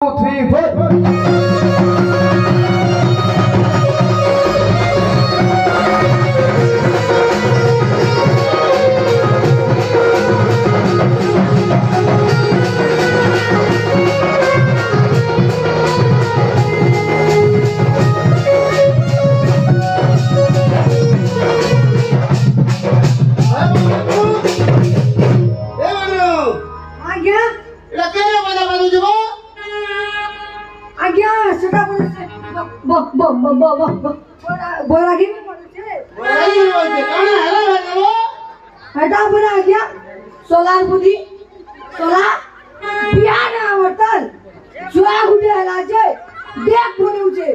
3, 4. Solar बुद्धि solar बिहान आवतल जुआ गुटे हला जे देख बोले उजे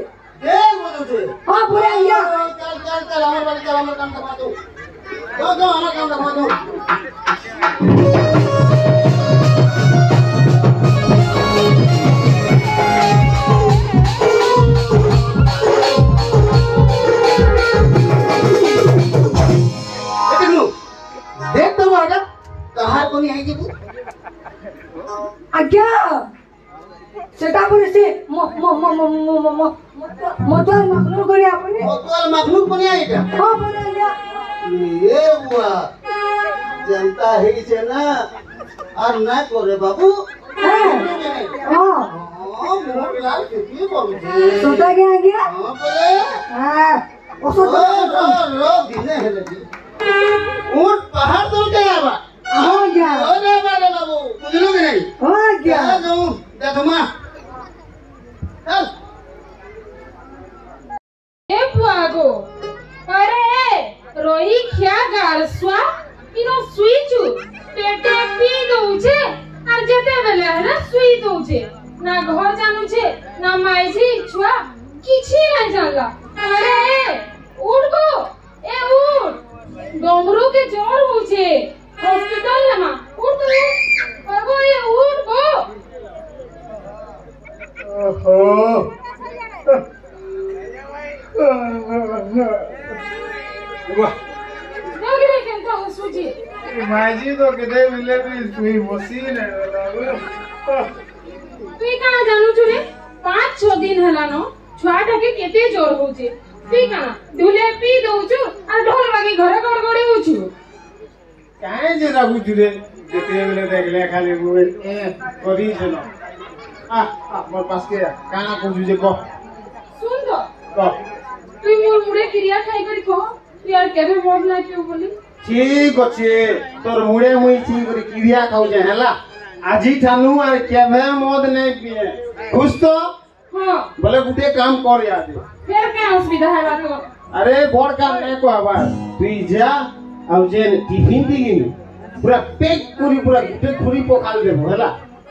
हां बोले या चल हमर काम करवा दो दो हमर काम करवा दो देख तो आगा कहार कोनी आई जे आज्ञा सेटा पुरे से मोतवाल मखलूक करे आपने मोतवाल मखलूक बने आई क्या हां बने गया ये हुआ जनता है से ना और ना करे बाबू हां मोर लाल के बोलते सोता गया हां बोले हां ओसो रो दिने है लगी ऊंट पहाड़ तो गया बा हो गया अरे बारे बाबू बुझलो कि नहीं हो गया जाऊं देखो मां चल ए पुआगो अरे रोही क्या गारस्वा इनो सुईचु पेटे पी दउछे और जेते बेले हरा सुई दउछे ना घर जानू छे ना माईजी छुआ किछि नहीं जानला अरे उठ गो ए उठ डोमरू के जोर होछे हॉस्पिटल लमा उठ गो ये उठ गो ओहो नगरे केंता हसुजी माजी तो केदे मिले भी सुई मशीन है तुई काना जानू छुरे 5-6 दिन हलानो छुआटा के केते जोर होछे तुई काना धुले पी दउछु आ ढोल बागी घरे गड़गड़ी होछु काहे जे राखु जुरे जेते बेले देखले खाली मोबाइल करी छलो मोर पास के काना को जुजे को सुन तो तुई मोर मुड़े क्रिया खाई करी को यार केबे मोर ना क्यों बोली ठीक अछि तोर मुड़े मुई छी करी क्रिया खाउ जे हला आजी ठानु आ केबे मद नहीं पिए खुश तो हां बोले गुटे काम कर याद फिर क्या असुविधा है बात अरे बड़ काम नहीं को आबा तुई जा आउ जे टिफिन दिगिन पूरा पेक पूरी पूरा गुटे खुरी पखाल देबो हला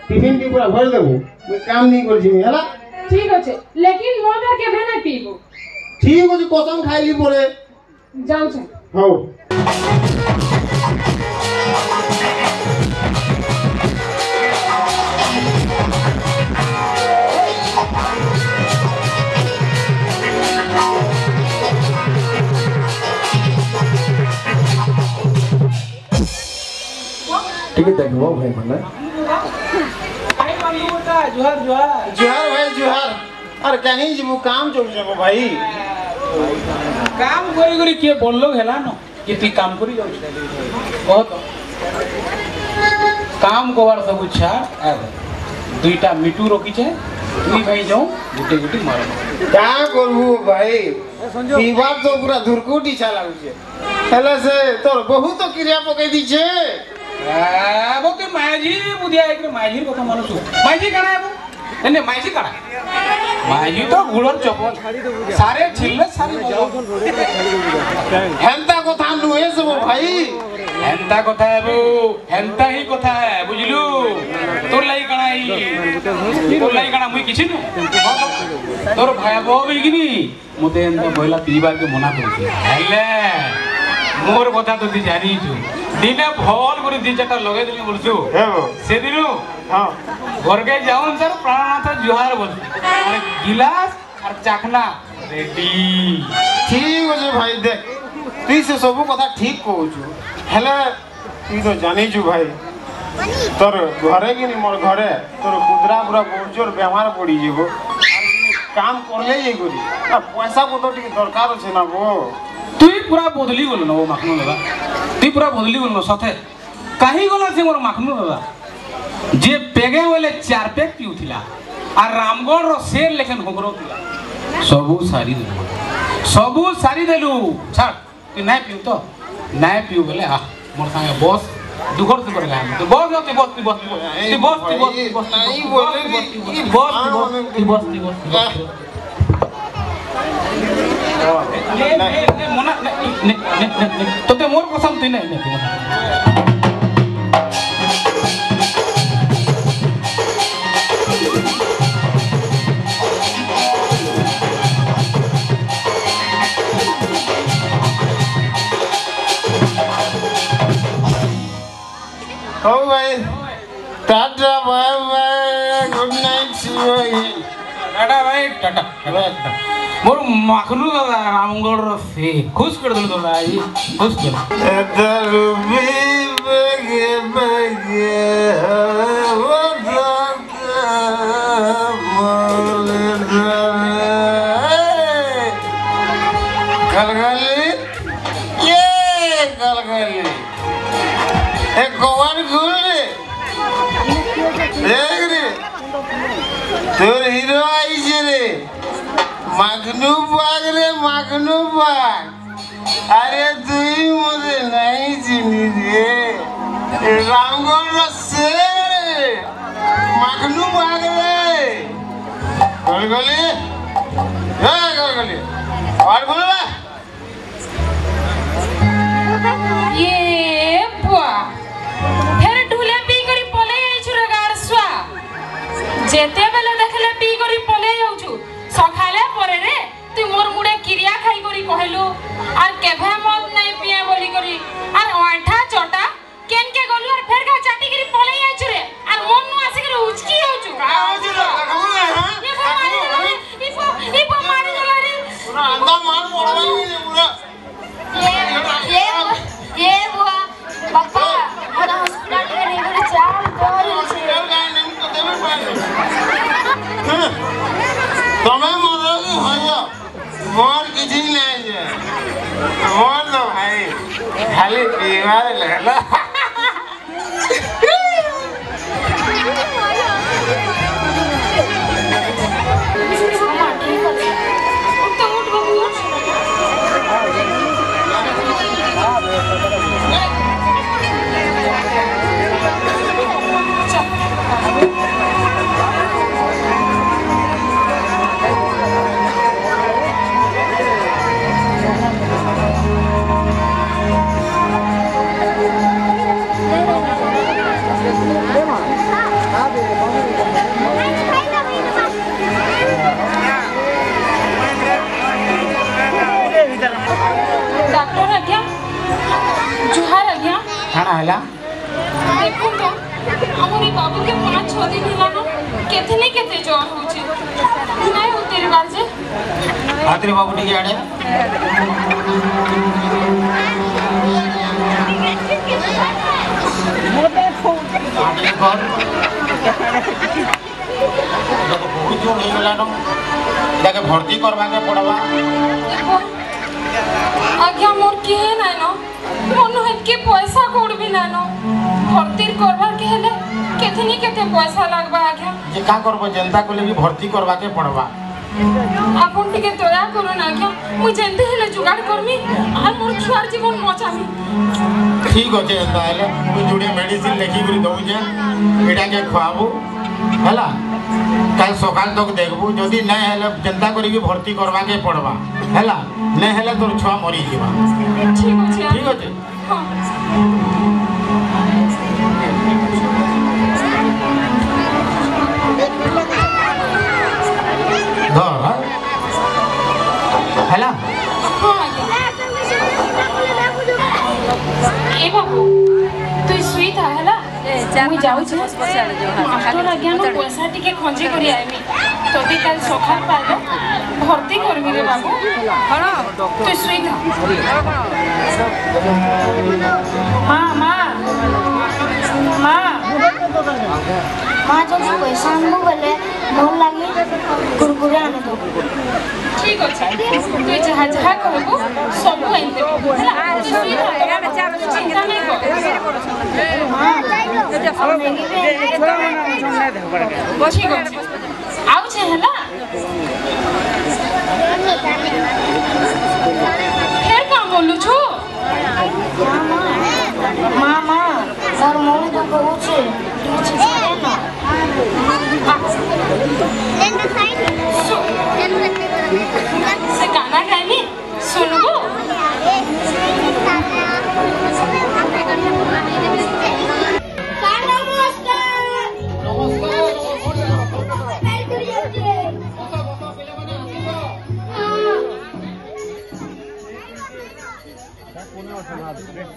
टिफिन दी पूरा भर देबो मैं काम नहीं कर छी हला ठीक अछि लेकिन मद केबे नहीं पीबो ठीक अछि कसम खाइली बोले जाऊ छ हो ठीक है देखो भाई मने भाई मालूम होता जोहर जोहर जोहर भाई जोहर अरे कहीं जीवो काम चल जेबो भाई काम करी करी के बोललो हेला न कि तू काम करी जाउ बहुत काम कोवार सब छाड़ आ दुईटा मिटू रोकी छे तुई भाई जाऊ गुटे गुटे मारो क्या करबू भाई विवाद तो पूरा धुरकुटी छा लागु छे हेले से तोर बहुत क्रिया पकई दी छे वो के माजी बुदिया एक माजी কথা मानो छु माजी काना है एने माजी काना माजी तो गुड़र चपल सारे छिल्ले सारे हेंता কথা नुए सब भाई हेंता কথা है वो हेंता ही কথা है बुझलु तोर लाई काना ही तोर लाई काना मुई किछि नु तोर भाई बो बिगिनी मते एंता बइला पीबार के मना करछि हेले मोर কথা तो ती जानी छु दिने भल করে दी चारटा लगे दिली बोलछु से दिनु हां घर के जाऊन सर प्राणनाथ जोहार बोल और गिलास और चाखना रेडी ठीक हो भाई देख तुई से सब कथा ठीक कहू छु हेले तुई तो जानी छु भाई তোর ঘরে কিনি মোর ঘরে তোর কুদরা পুরা বহুত জোর বেমার পড়ি যাব কাম করলে যাই করি আর পয়সা কত টিকে দরকার আছে না গো তুই পুরা বদলি গলু না ও মাখনু দাদা তুই পুরা বদলি গলু না সতে কাহি গলা সে মোর মাখনু দাদা যে পেগে বলে 4 পেগ পিউথিলা আর রামগড় র শের লেখেন হোগরৌথিলা सबू सारी देलु छाड़ तू नहीं पियो तो नहीं पियो बोले आ मोर संगे बस दुखर दुखर गाय तू बस तू बस तू बस तू बस तू बस तू बस नहीं बोले तू बस मना तो ते मोर कसम तू नहीं हो भाई tata bye bye good night see you tata भाई टाटा मोर माखनू दादा रामगढ़ रो से खुश कर दल दादा आई खुश कर दरुबी बगे बगे वो गलगली ये गलगली एक गोवान घूल रे देख रे तोर हीरो आई छे रे माखनू बाग अरे तुई मुझे नहीं चिनी रे रामगढ़ रो शेर माखनू बाग रे गलगली हे गलगली और बोल बा ये बुआ फेर ढुले पी करी पले आइछु रे गारसुआ जेते बेले देखले पी करी पले जाउछु सखाले परे रे तू मोर मुडे किरिया खाई करी कहलु आर केभे मत नहीं पिए बोली करी आर ओंठा चटा केन के गलु आर फेर का चाटी करी पले आइछु रे आर मोन नु आसी करी उचकी जाउछु का आउछु रे ये मारी गला रे पूरा अंधा मार पड़वा पूरा ये बुआ पापा मोरा हॉस्पिटल के नहीं बोले चाल कर छे तुम्हें मरो की होयो मोर किछि नहीं है मोर तो भाई खाली पीवार लेला आला देखो तो हमरी बाबू के 5-6 दिन हिलानो केथने केते जोर होचे नहीं होते रे बाजे आतरे बाबू टी आड़े मोटे फो आड़े घर बहुत जोर हो गलानो जाके भर्ती करवा के पड़वा देखो आज्ञा मोर के नाइ न मन हेतके पैसा कोडबी नानो भर्ती करबार के हेले केथनी केते पैसा लागबा आज्ञा जे का करबो जनता को भी भर्ती करवा के पड़वा आपन टिके दया करो ना आज्ञा मु जेंते हेले जुगाड़ करमी आर मोर छुआर जीवन बचामी ठीक होचे ताले मु जुड़े मेडिसिन लेखी गुरी दउ जे एटा के खवाबू हला कल सकाल तक देखबू जदी नहीं हेले जनता करी भी भर्ती करवा के पड़वा हला नहीं हेले तोर छुआ मरी जीवा ठीक होचे ठीक होचे हां धर हला ए बाबू तू सुई था हला मुई जाऊ छे मास्टर आज्ञा नो पैसा टिके खंजी करी आइमी तोदी काल सखा पाले भर्ती करमी रे बाबू हां तू सुई था मां माँ जब पैसा आनबो बोले मोर लागी कुरकुरे आने दो ठीक अच्छे तू जहाँ जहाँ कहबो सब आइन देबो ହେଲା चिंता नहीं कर माँ नेगी भी ठीक अच्छे आउ छे ହେଲା फेर का बोलू छु मामा सर मोर तो कहूचे किछ करे ना से गाना गाइनी सुनबो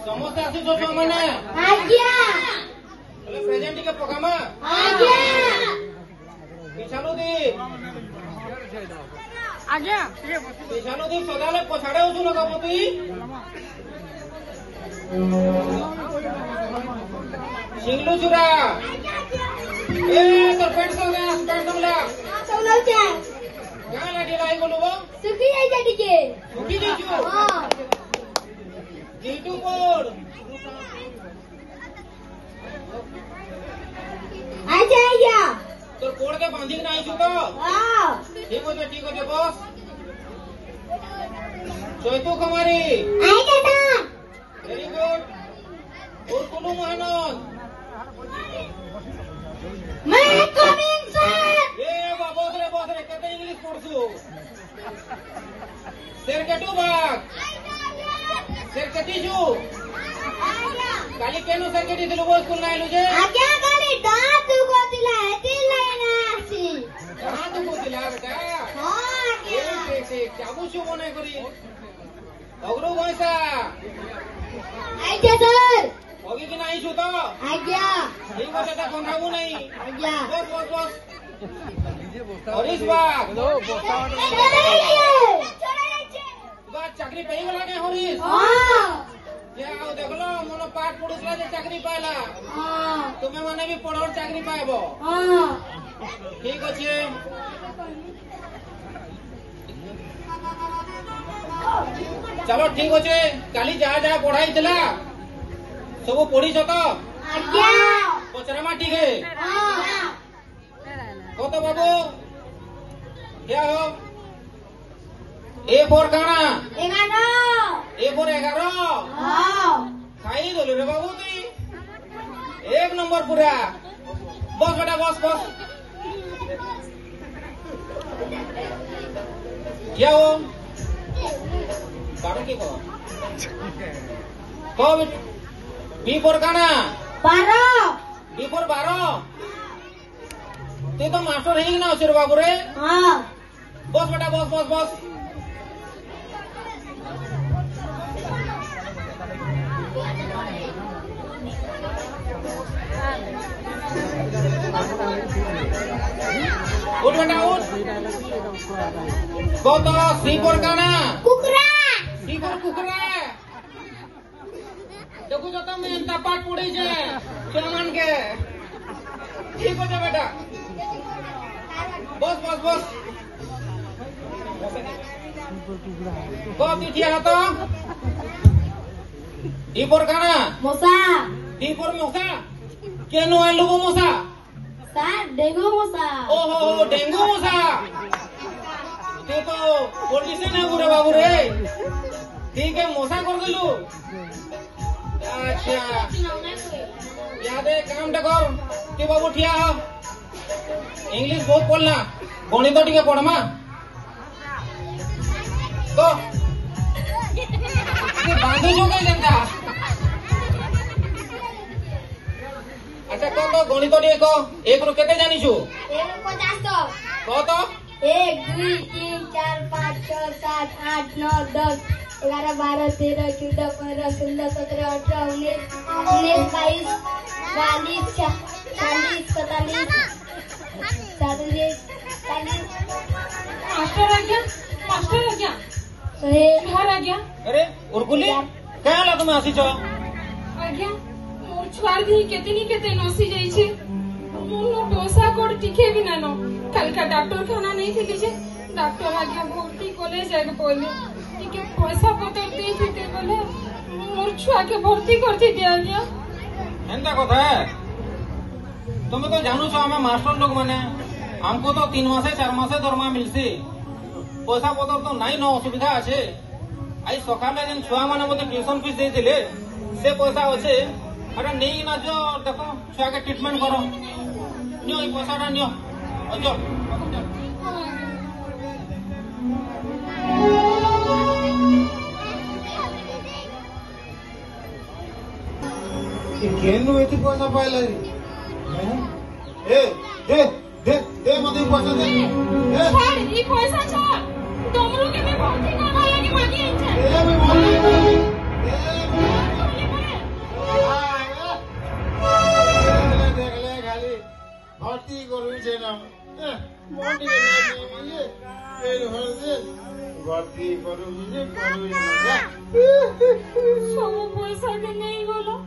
समोसा आसी जो छमने आज्ञा बोले प्रेजेंट के पकामा आज्ञा पिछानु दी आज्ञा पिछानु दी सदाले पछाड़े उछु न कपति सिंगलू चुरा ए तो पेट संला सोलो चे क्या लाठी लाई बोलू वो सुखी जाई जा टिके सुखी दीजू हां जीटू कोड आजा आजा तो कोड के बांधी नहीं छु तो हां ठीक हो बॉस चोइतू कुमारी आजा ता वेरी गुड और कुलू महानंद मैं कमिंग सर ए बॉस रे कहते इंग्लिश पढ़सु सेरकेटू बाग सेरकेटी छु काली केनु सेरकेटी दिलु वो स्कूल नाइलु जे आज्ञा काली दांत को दिला हेती लाइना आसी कहां तू को दिला बेटा हां आज्ञा ठीक चाबू छु बने करी अगरू भैसा आजा सर होगी कि नहीं छु तो आज्ञा ठीक हो बेटा कोंधाबू नहीं आज्ञा बस हरीश बाग बात चाकरी पे गला के हरीश हां क्या आओ देखलो मोनो पाठ पढुसला जे चाकरी पाइला हां तुमे माने भी पढ़ोर चाकरी पाइबो हां ठीक अछि चलो ठीक अछि काली जा पढ़ाई थिला सब पढ़ी छ तो आज्ञा पचरमा ठीक है हां को तो बाबू क्या हो ए फोर काना 11 ए फोर 11 हां खाई दोले रे बाबू तू एक नंबर पूरा बस बेटा बस क्या हो बारह की को बी फोर काना 12 बी फोर 12 तू तो मास्टर है ना उसे बाबू रे हां बस बेटा बस उठ बेटा उठ को तो सी फोर काना कुकरा सी फोर कुकरा देखो जो तुम इतना पाठ पढ़ी जे चमन के ठीक हो जा बेटा बस को तिठिया तो डी फोर काना मोसा डी फोर मोसा केनो आलू वो मोसा सर डेंगू मोसा ओहो डेंगू मोसा ते तो पुलिस ने गुरे बाबू रे ठीक है मोसा कर दिलु अच्छा याद है काम कर कि बाबू ठिया हो इंग्लिश बहुत पढ़ना गणित टिके पढ़मा तो बांधु जो कहीं जनता अच्छा कह तो गणित टिके कह एक रु केते जानी छु 50 कह तो 1 2 3 4 5 6 7 8 9 10 11 12 13 14 15 16 17 18 19 22 40 45 मास्टर आ गया घर आ गया अरे उर्गुली क्या ला तुम्हें आसी छो आ गया मोर छुआर दी केते नसी जाई छे मोनो पैसा कोड टिके भी नानो कल का डॉक्टर खाना नहीं थी जे डॉक्टर आगे भर्ती कॉलेज जाके बोले टिके पैसा पतर दे थी बोले मोर छुआ के भर्ती करती दिया गया एंता कथा है तुम तो जानू छो हमें मास्टर लोग माने हमको तो 3 मासे 4 मासे दरमा मिलसी पैसा पतर तो नहीं न असुविधा আছে आई सकाले जेन छुआ माने मते ट्यूशन फीस दे दिले से पैसा আছে अरे नहीं ना जो देखो छुआ के ट्रीटमेंट करो नियो ई पैसाटा नियो अजो केनु एती पैसा पाइला ए दे मते पैसा दे छोड़ ई पैसा छोड़ डमरू के में भर्ती करवा लगी मागी इच्छा ए मैं बोली देख ले खाली भर्ती करू छे ना मोटी नहीं ये फेर हर से भर्ती करू जे करू ना सब पैसा के नहीं बोला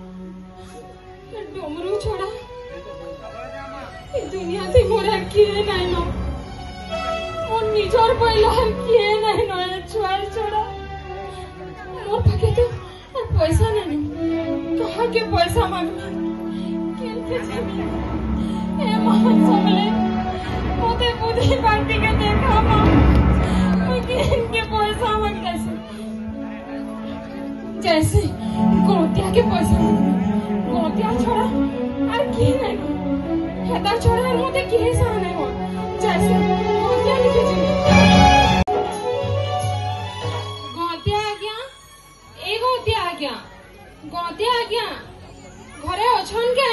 डमरू छोड़ा এই দুনিয়াতে মোরা কিয়ে নাই ন ও নিজর পয়লা কিয়ে নাই ন ছুয়ার ছড়া মোর পাকে তো আর পয়সা নাই কাহা के पैसा मांगना केनके जाबी ए महान समले मोते बुद्धि बांटी के देखा मां मैं केनके पैसा मांगना जैसे गोतिया के पैसा गोतिया छोड़ा और की नहीं हेता छोड़ा और मोते की सामने हो जैसे गोतिया लिखे चली गोतिया आ गया घरे अछन के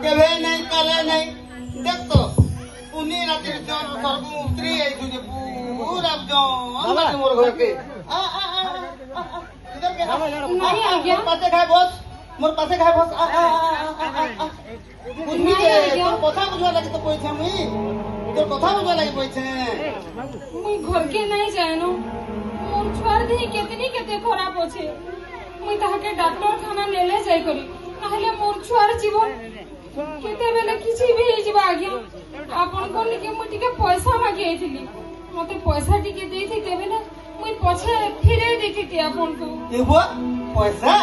केवे नहीं कले नहीं देख तो उन्हीं रात जो सर्व उतरी आई तुझे पूरा जो अंदर मोर घर के इधर के नहीं आ गया पासे खाए बस मोर पासे खाए बस उन्हीं के तो कथा बुझवा लगी तो पैसे मुई तो कथा बुझवा लगी पैसे मुई घर के नहीं जानो मोर छुआर दी केते खराब होछे मुई ताके डॉक्टर खाना नेले जाई करी ताहले मोर छुआर जीवन केते बेले किछि भी जिबा आगे आपन कोन के मुई टिके पैसा मागी आइथिली मते पैसा टिके देथि तेबे ना मुई पछे फिरे देखिति आपन को ये वो पैसा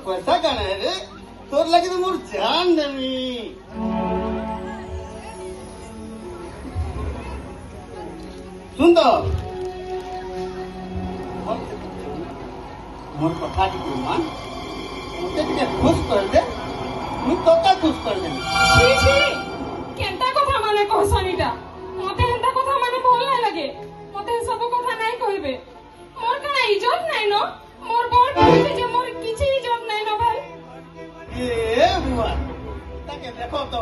पैसा कने रे तोर लगी तो मोर जान देमी सुन तो मोर कथा की मान मुझे टिके खुश कर दे मुझ तो का खुश कर दे छी छी केंता कथा माने कहसनीटा मते हेंता कथा माने भल नै लगे मते सब कथा नै कहिबे मोर का इज्जत नै न मोर बड़ कहते जे मोर किछि इज्जत नै न भाई ए बुआ ताके देखो तो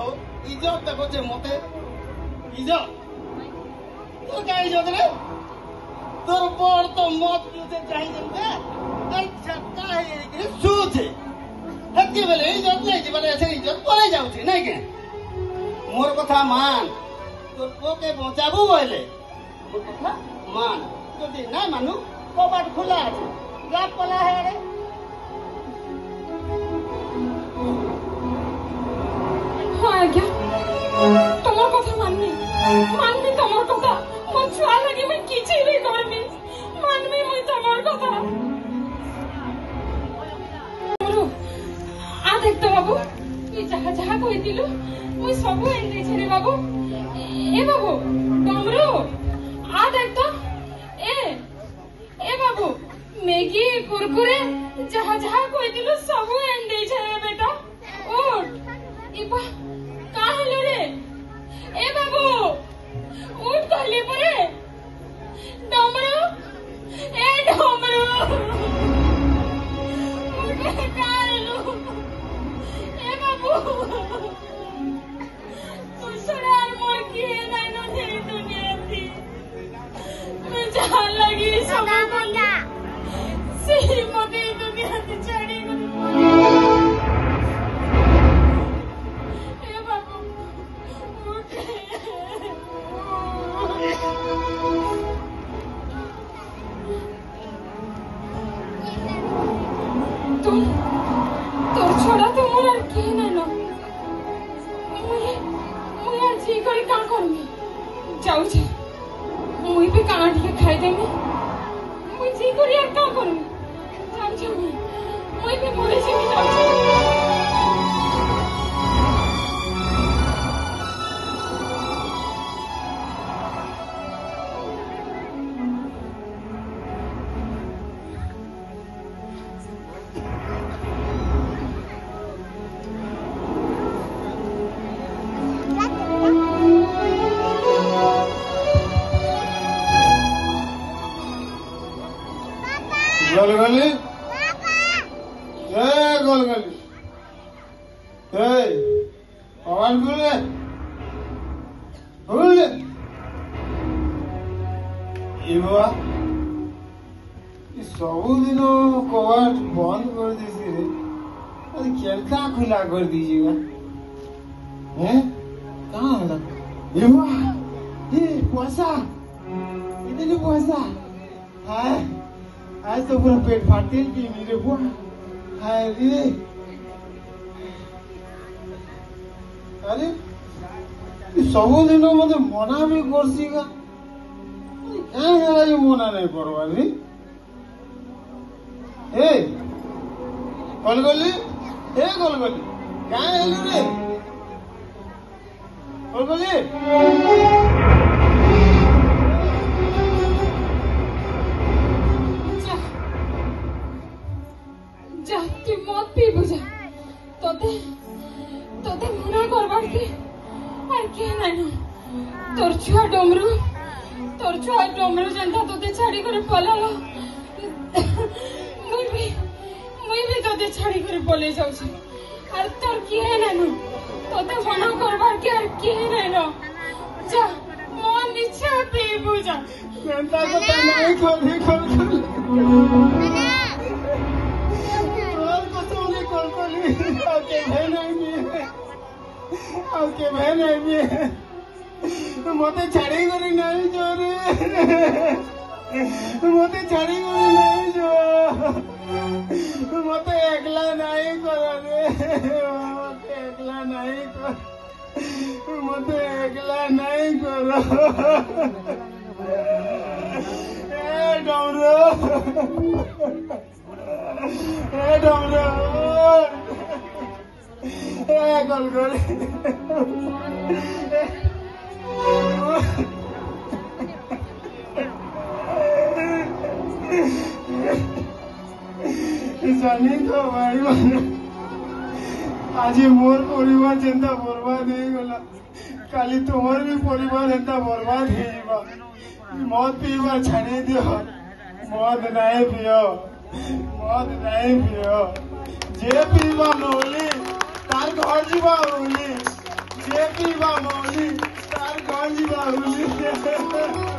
इज्जत देखो जे मते इज्जत तो का इज्जत रे तोर बड़ तो मत पीते चाहि जेते छक्का है कि सूझे हत्ती बेले इज्जत नहीं जीवन ऐसे इज्जत पड़े जाउछी नहीं के मोर कथा मान तो के बचाबू बोले मोर कथा मान যদি না মানু কবাট খোলা আছে গ্লাস পলা है रे हां आज्ञा तमर कथा माननी तमर कथा मोर छुआ लगे मैं किछि भी करनी मानमी मुई तमर कथा आ देख तो बाबू ये जहा कहितिलु मुई सब एंदे छरे बाबू ए बाबू डमरू आ देख तो ए बाबू मैगी कुरकुरे जहा कहितिलु सब एंदे छरे बेटा उठ इबा का हेले रे ए बाबू उठ कहले परे डमरू ए डमरू उठ कालू ए बाबू तुसरार मोर की नहीं न दे दुनिया थी मैं जहां लगी सब बंदा सी मोदी दुनिया थी चढ़ी ए बाबू उठ ଏବେ କାଣ କରମି ଯାଉଛି ମୁଇଁ ବି କାଣା ଟିକେ ଖାଇଦେମି ମୁଇଁ ଜି କରି আর কাଣ করমি যাଉଛି ମୁଇଁ ବି ମରି ଯିବି ଯାଉଛି गोलगली गोलगली पवन बोले बोले सबुदिन कबाट बंद कर दीजिए केलता खुला कर दीजिएगा हैं कहाँ है ये पैसा इतनी पैसा है आज तो पूरा पेट फाटते की मेरे बुआ हाय रे अरे सब दिन मत मना भी करसीगा क्या है ये मना नहीं करवा रे ए गोलगली क्या है रे गोलगली তুই মদ পিবু যা তোতে মনা করবার কি আর কে নাই তোর ছুয়া ডমরু যেটা তোতে ছাড়ি করে পলালো মুই भी তোতে ছাড়ি করে পলে যাଉଛି আর তোর কি হে নাই তোতে মনা করবার কি আর কি হে নাই যা মন ইচ্ছা পিবু যা চিন্তা করতে নাই করি ओके बहन मते छाड़ी करी नहीं जो रे मते छाड़ी करी नहीं जो मते एकला नहीं करो रे मते एकला नहीं करो मते एकला नहीं करो ए डमरू गोलगोल जानी तो भाई आज मोर परिवार जेंता बर्बाद हो गला काली तुम्हार भी परिवार जेंता बर्बाद हो मद पीवा छाड़ी दियो मद नहीं पियो जे पीवा मौली तार घर जीवा मौली जे पीवा मौली तार घर जीवा मौली